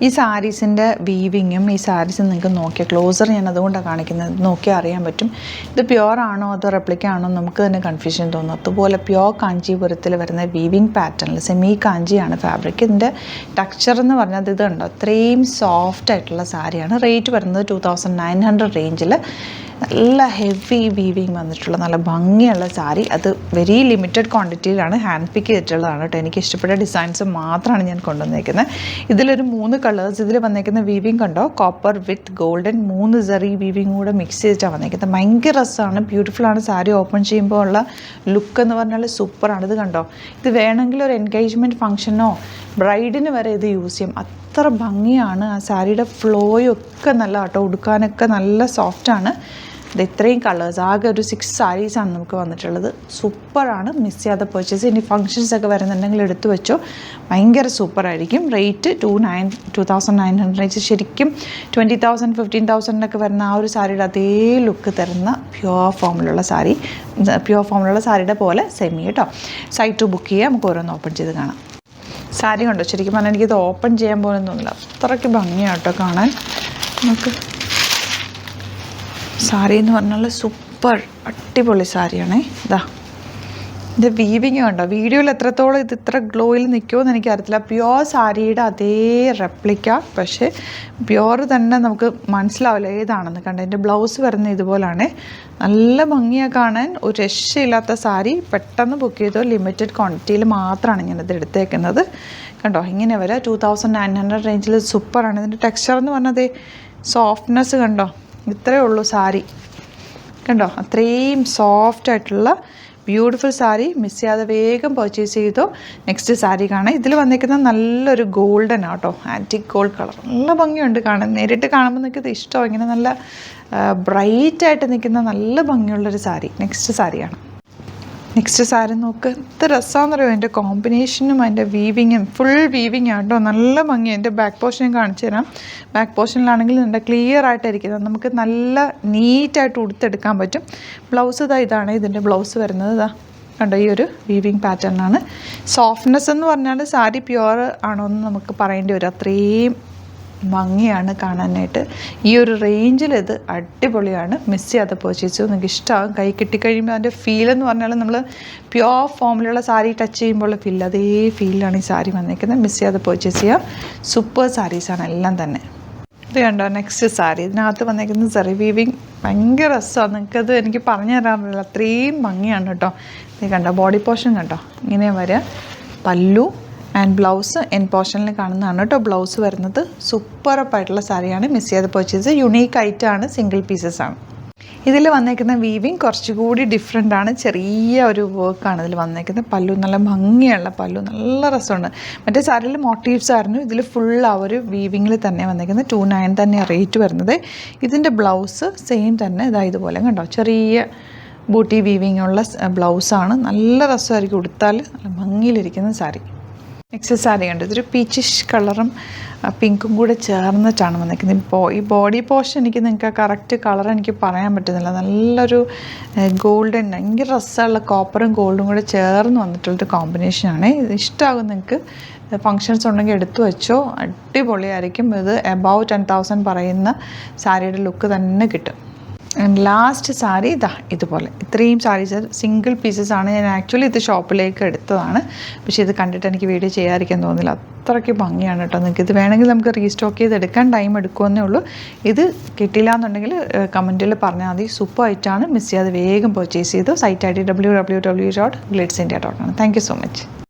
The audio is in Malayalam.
ഈ സാരീസിൻ്റെ വീവിങ്ങും ഈ സാരീസ് നിങ്ങൾക്ക് നോക്കിയാൽ ക്ലോസർ ഞാൻ അതുകൊണ്ടാണ് കാണിക്കുന്നത്. നോക്കിയാൽ അറിയാൻ പറ്റും ഇത് പ്യുവർ ആണോ അതോ റെപ്ലിക്ക ആണോ നമുക്ക് തന്നെ കൺഫ്യൂഷൻ തോന്നും. അതുപോലെ പ്യുവർ കാഞ്ചീപുരത്തിൽ വരുന്ന വീവിങ് പാറ്റേണിൽ സെമി കാഞ്ചിയാണ് ഫാബ്രിക്. ഇതിൻ്റെ ടെക്സ്ചർ എന്ന് പറഞ്ഞാൽ ഇത് ഉണ്ടോ അത്രയും സോഫ്റ്റ് ആയിട്ടുള്ള സാരിയാണ്. റേറ്റ് വരുന്നത് 2900 റേഞ്ചിൽ നല്ല ഹെവി വീവിങ് വന്നിട്ടുള്ള നല്ല ഭംഗിയുള്ള സാരി. അത് വെരി ലിമിറ്റഡ് ക്വാണ്ടിറ്റിയിലാണ് ഹാൻഡ് പിക്ക് ചെയ്തിട്ടുള്ളതാണ് കേട്ടോ. എനിക്ക് ഇഷ്ടപ്പെട്ട ഡിസൈൻസ് മാത്രമാണ് ഞാൻ കൊണ്ടുവന്നേക്കുന്നത്. ഇതിലൊരു 3 കളേഴ്സ് ഇതിൽ വന്നേക്കുന്ന വീവിങ് കണ്ടോ, കോപ്പർ വിത്ത് ഗോൾഡൻ 3 സെറി വീവിങ് കൂടെ മിക്സ് ചെയ്തിട്ടാണ് വന്നേക്കുന്നത്. ഭയങ്കര രസമാണ്, ബ്യൂട്ടിഫുള്ളാണ്. സാരി ഓപ്പൺ ചെയ്യുമ്പോൾ ഉള്ള ലുക്ക് എന്ന് പറഞ്ഞാൽ സൂപ്പറാണ്. ഇത് കണ്ടോ, ഇത് വേണമെങ്കിൽ ഒരു എൻഗേജ്മെൻറ്റ് ഫംഗ്ഷനോ ബ്രൈഡിന് വരെ ഇത് യൂസ് ചെയ്യും. അത്ര ഭംഗിയാണ്. ആ സാരിയുടെ ഫ്ലോയൊക്കെ നല്ല കേട്ടോ, ഉടുക്കാനൊക്കെ നല്ല സോഫ്റ്റാണ്. ഇത് ഇത്രയും കളേഴ്സ്, ആകെ ഒരു 6 സാരീസാണ് നമുക്ക് വന്നിട്ടുള്ളത്. സൂപ്പറാണ്, മിസ് ചെയ്യാതെ പർച്ചേസ്. ഇനി ഫങ്ഷൻസ് ഒക്കെ വരുന്നുണ്ടെങ്കിൽ എടുത്തു വെച്ചോ, ഭയങ്കര സൂപ്പറായിരിക്കും. റേറ്റ് 2900. ശരിക്കും 20,000 15,000 വരുന്ന ആ ഒരു സാരിയുടെ അതേ ലുക്ക് തരുന്ന പ്യുവർ ഫോമിലുള്ള സാരി, പ്യുവർ ഫോമിലുള്ള സാരിയുടെ പോലെ സെമി കേട്ടോ. സൈറ്റ് ബുക്ക് ചെയ്യുക, നമുക്ക് ഓരോന്ന് ഓപ്പൺ ചെയ്ത് കാണാം. സാരി കണ്ടോ, ശരിക്കും പറഞ്ഞാൽ എനിക്കിത് ഓപ്പൺ ചെയ്യാൻ പോലും തോന്നില്ല, അത്രയ്ക്ക് ഭംഗിയാണ് കേട്ടോ കാണാൻ. നമുക്ക് സാരി എന്ന് പറഞ്ഞാൽ സൂപ്പർ അടിപൊളി സാരിയാണേ. ഇതാ ഇത് വീവിങ് കണ്ടോ, വീഡിയോയിൽ എത്രത്തോളം ഇത് ഇത്ര ഗ്ലോയിൽ നിൽക്കുമെന്ന് എനിക്കറിയത്തില്ല. പ്യുവർ സാരിയുടെ അതേ റെപ്ലിക്ക, പക്ഷേ പ്യുവർ തന്നെ നമുക്ക് മനസ്സിലാവില്ല ഏതാണെന്ന്. കണ്ടോ, എൻ്റെ ബ്ലൗസ് വരുന്നത് ഇതുപോലാണ്. നല്ല ഭംഗിയാണ് കാണാൻ, ഒരു രക്ഷയില്ലാത്ത സാരി. പെട്ടെന്ന് ബുക്ക് ചെയ്തോ, ലിമിറ്റഡ് ക്വാണ്ടിറ്റിയിൽ മാത്രമാണ് ഞാനത് എടുത്തേക്കുന്നത്. കണ്ടോ, ഇങ്ങനെ വരാം. 2900 റേഞ്ചിൽ സൂപ്പറാണ്. ഇതിൻ്റെ ടെക്സ്ചർ എന്ന് പറഞ്ഞത് സോഫ്റ്റ്നെസ് കണ്ടോ, ഇത്രയേ ഉള്ളൂ സാരി. കണ്ടോ, അത്രയും സോഫ്റ്റ് ആയിട്ടുള്ള ബ്യൂട്ടിഫുൾ സാരി. മിസ് ചെയ്യാതെ വേഗം പർച്ചേസ് ചെയ്തോ. നെക്സ്റ്റ് സാരി കാണാം. ഇതിൽ വന്നിരിക്കുന്ന നല്ലൊരു ഗോൾഡൻ ആട്ടോ, ആൻറ്റിക് ഗോൾഡ് കളർ. നല്ല ഭംഗിയുണ്ട് കാണാൻ. നേരിട്ട് കാണുമ്പോൾ നിൽക്കുന്നത് ഇഷ്ടമോ, ഇങ്ങനെ നല്ല ബ്രൈറ്റായിട്ട് നിൽക്കുന്ന നല്ല ഭംഗിയുള്ളൊരു സാരി. നെക്സ്റ്റ് സാരിയാണ്. നെക്സ്റ്റ് സാരി നോക്ക്, എന്ത് രസമാണെന്ന് അറിയുമോ, അതിൻ്റെ കോമ്പിനേഷനും അതിൻ്റെ വീവിങ്ങും. ഫുൾ വീവിങ് ആട്ടോ, നല്ല ഭംഗി. എൻ്റെ ബാക്ക് പോർഷൻ കാണിച്ചു തരാം. ബാക്ക് പോർഷനിലാണെങ്കിൽ നല്ല ക്ലിയർ ആയിട്ടിരിക്കുന്നത്, നമുക്ക് നല്ല നീറ്റായിട്ട് ഉടുത്തെടുക്കാൻ പറ്റും. ബ്ലൗസ് ഇതാണ് ഇതിൻ്റെ ബ്ലൗസ് വരുന്നത്. ഇതാ കണ്ടോ, ഈ ഒരു വീവിങ് പാറ്റേണാണ്. സോഫ്റ്റ്നെസ് എന്ന് പറഞ്ഞാൽ സാരി പ്യുവർ ആണോ എന്ന് നമുക്ക് പറയേണ്ടി വരും, അത്രയും ഭംഗിയാണ് കാണാനായിട്ട്. ഈ ഒരു റേഞ്ചിൽ ഇത് അടിപൊളിയാണ്. മിസ് ചെയ്യാതെ പർച്ചേസ് ചെയ്തു, നിങ്ങൾക്ക് ഇഷ്ടമാകും. കൈ കിട്ടിക്കഴിയുമ്പോൾ അതിൻ്റെ ഫീലെന്ന് പറഞ്ഞാൽ നമ്മൾ പ്യുവർ ഫോമിലുള്ള സാരി ടച്ച് ചെയ്യുമ്പോൾ ഫീൽ, അതേ ഫീലാണ് ഈ സാരി വന്നിരിക്കുന്നത്. മിസ് ചെയ്യാതെ പർച്ചേസ് ചെയ്യാം. സൂപ്പർ സാരീസാണ് എല്ലാം തന്നെ. ഇത് കണ്ടോ, നെക്സ്റ്റ് സാരി. ഇതിനകത്ത് വന്നിരിക്കുന്നത് സെറി വീവിങ്. ഭയങ്കര രസമാണ്, നിങ്ങൾക്കത് എനിക്ക് പറഞ്ഞു തരാറില്ല, അത്രയും ഭംഗിയാണ് കേട്ടോ. ഇത് കണ്ടോ, ബോഡി പോർഷൻ കണ്ടോ, ഇങ്ങനെ വരിക. പല്ലു ആൻഡ് ബ്ലൗസ് എൻ പോർഷനിൽ കാണുന്നതാണ് കേട്ടോ ബ്ലൗസ് വരുന്നത്. സൂപ്പറപ്പായിട്ടുള്ള സാരിയാണ്. മിസ് ചെയ്യാതെ പർച്ചേസ്. യുണീക്ക് ഐറ്റമാണ്, സിംഗിൾ പീസസ് ആണ്. ഇതിൽ വന്നേക്കുന്ന വീവിങ് കുറച്ചുകൂടി ഡിഫറെൻ്റ് ആണ്. ചെറിയ ഒരു വർക്കാണ് ഇതിൽ വന്നേക്കുന്നത്. പല്ലു നല്ല ഭംഗിയുള്ള പല്ലു, നല്ല രസമുണ്ട്. മറ്റേ സാരിയിൽ മോട്ടീവ്സ് ആയിരുന്നു, ഇതിൽ ഫുൾ ആ ഒരു വീവിങ്ങിൽ തന്നെ വന്നേക്കുന്നത്. 29 തന്നെ റേറ്റ് വരുന്നത്. ഇതിൻ്റെ ബ്ലൗസ് സെയിം തന്നെ ഇതാ ഇതുപോലെ കണ്ടോ, ചെറിയ ബൂട്ടി വീവിങ് ഉള്ള ബ്ലൗസാണ്. നല്ല രസമായിരിക്കും ഉടുത്താൽ, നല്ല ഭംഗിയിലിരിക്കുന്ന സാരി. നെക്സ്റ്റ് സാരി കണ്ടു, ഇതൊരു പീച്ചിഷ് കളറും പിങ്കും കൂടെ ചേർന്നിട്ടാണ് വന്നിരിക്കുന്നത്. ഇപ്പോൾ ഈ ബോഡി പോർഷൻ എനിക്ക് നിങ്ങൾക്ക് കറക്റ്റ് കളർ എനിക്ക് പറയാൻ പറ്റുന്നില്ല. നല്ലൊരു ഗോൾഡൻ, ഭയങ്കര രസമുള്ള കോപ്പറും ഗോൾഡും കൂടെ ചേർന്ന് വന്നിട്ടുള്ളൊരു കോമ്പിനേഷനാണ്. ഇത് ഇഷ്ടമാകും നിങ്ങൾക്ക്. ഫങ്ഷൻസ് ഉണ്ടെങ്കിൽ എടുത്തു വെച്ചോ, അടിപൊളിയായിരിക്കും. ഇത് എബവ് 10,000 പറയുന്ന സാരിയുടെ ലുക്ക് തന്നെ കിട്ടും. ആൻഡ് ലാസ്റ്റ് സാരി ഇതാ ഇതുപോലെ. ഇത്രയും സാരീസ് സിംഗിൾ പീസസ് ആണ്. ഞാൻ ആക്ച്വലി ഇത് ഷോപ്പിലേക്ക് എടുത്തതാണ്, പക്ഷേ ഇത് കണ്ടിട്ട് എനിക്ക് വീഡിയോ ചെയ്യാതിരിക്കാൻ തോന്നില്ല, അത്രയ്ക്ക് ഭംഗിയാണ് കേട്ടോ. നിങ്ങൾക്ക് ഇത് വേണമെങ്കിൽ നമുക്ക് റീസ്റ്റോക്ക് ചെയ്ത് എടുക്കാൻ ടൈം എടുക്കുമെന്നേ ഉള്ളൂ. ഇത് കിട്ടില്ല എന്നുണ്ടെങ്കിൽ കമൻറ്റിൽ പറഞ്ഞാൽ മതി. സൂപ്പർ ആയിട്ടാണ്. മിസ് ചെയ്യാതെ വേഗം പർച്ചേസ് ചെയ്തു. Site ID www.glitzindia.com. Thank you so much.